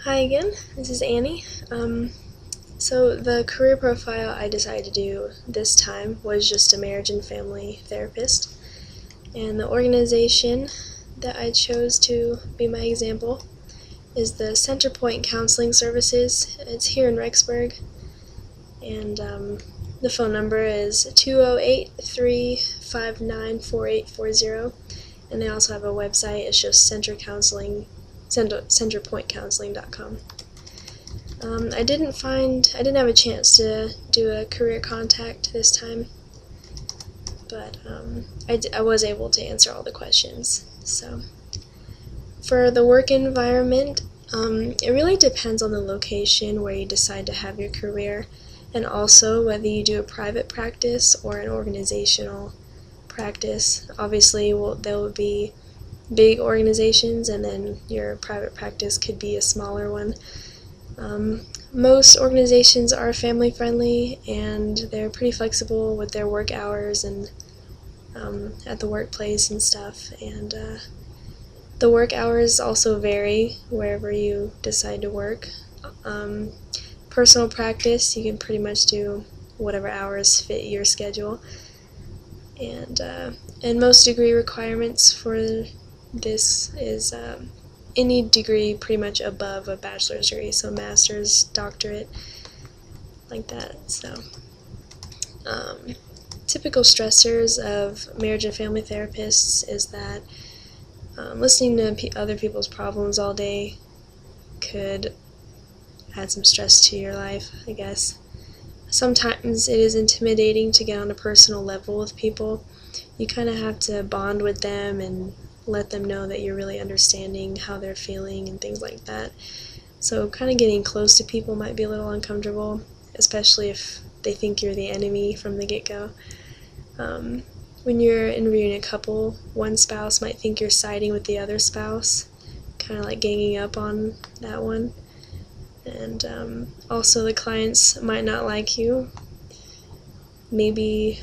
Hi again, this is Annie. So the career profile I decided to do this time was just a marriage and family therapist, and the organization that I chose to be my example is the Centerpoint Counseling Services. It's here in Rexburg, and the phone number is 208-359-4840, and they also have a website. It's just centerpointcounseling.com. I didn't have a chance to do a career contact this time, but I was able to answer all the questions. So, for the work environment, it really depends on the location where you decide to have your career, and also whether you do a private practice or an organizational practice. Obviously, there will be big organizations, and then your private practice could be a smaller one. Most organizations are family friendly, and they're pretty flexible with their work hours and at the workplace and stuff. And the work hours also vary wherever you decide to work. Personal practice, you can pretty much do whatever hours fit your schedule. And most degree requirements for this is any degree pretty much above a bachelor's degree, so master's, doctorate, like that. So typical stressors of marriage and family therapists is that listening to other people's problems all day could add some stress to your life, I guess. Sometimes it is intimidating to get on a personal level with people. You kind of have to bond with them and let them know that you're really understanding how they're feeling and things like that. So kind of getting close to people might be a little uncomfortable, especially if they think you're the enemy from the get-go. When you're interviewing a couple, one spouse might think you're siding with the other spouse, kind of like ganging up on that one. And also the clients might not like you. Maybe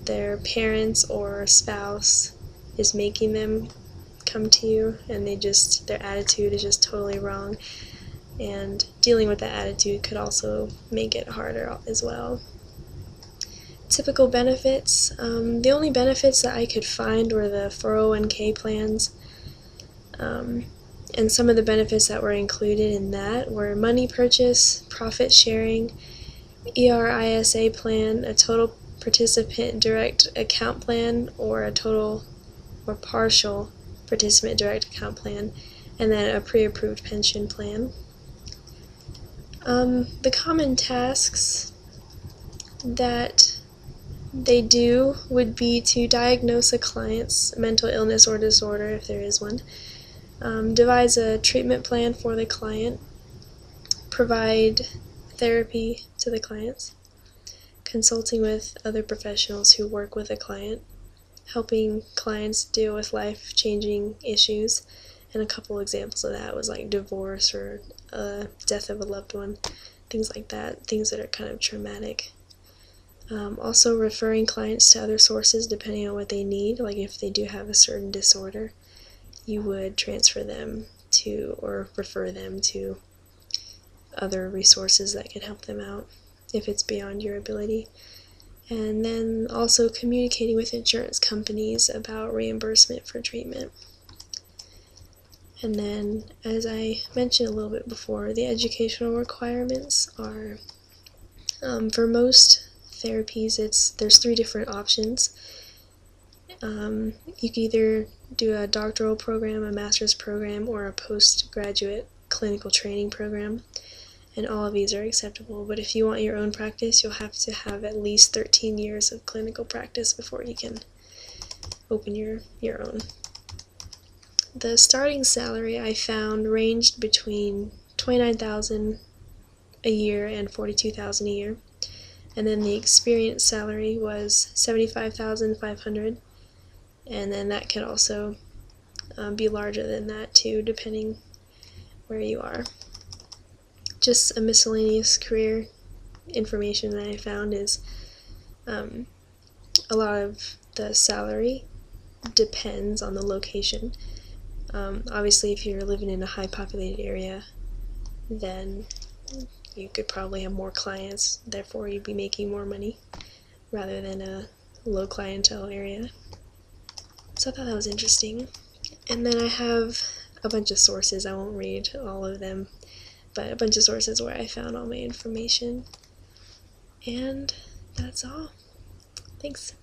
their parents or spouse is making them come to you, and their attitude is just totally wrong, and dealing with that attitude could also make it harder as well. Typical benefits. The only benefits that I could find were the 401k plans, and some of the benefits that were included in that were money purchase, profit sharing, ERISA plan, a total participant direct account plan, or a total or partial participant direct account plan, and then a pre-approved pension plan. The common tasks that they do would be to diagnose a client's mental illness or disorder, if there is one, devise a treatment plan for the client, provide therapy to the clients, consulting with other professionals who work with a client, helping clients deal with life-changing issues, and a couple examples of that was like divorce or death of a loved one, things like that, things that are kind of traumatic. Also referring clients to other sources depending on what they need, like if they do have a certain disorder, you would transfer them to or refer them to other resources that can help them out if it's beyond your ability. And then also communicating with insurance companies about reimbursement for treatment. And then, as I mentioned a little bit before, the educational requirements are, for most therapies, there's 3 different options. You could either do a doctoral program, a master's program, or a postgraduate clinical training program, and all of these are acceptable. But if you want your own practice, you'll have to have at least 13 years of clinical practice before you can open your own. The starting salary I found ranged between $29,000 a year and $42,000 a year, and then the experience salary was $75,500, and then that could also be larger than that too, depending where you are. Just a miscellaneous career information that I found is a lot of the salary depends on the location. Obviously, if you're living in a high populated area, then you could probably have more clients, therefore you'd be making more money rather than a low clientele area. So I thought that was interesting. And then I have a bunch of sources. I won't read all of them, but a bunch of sources where I found all my information. And that's all. Thanks.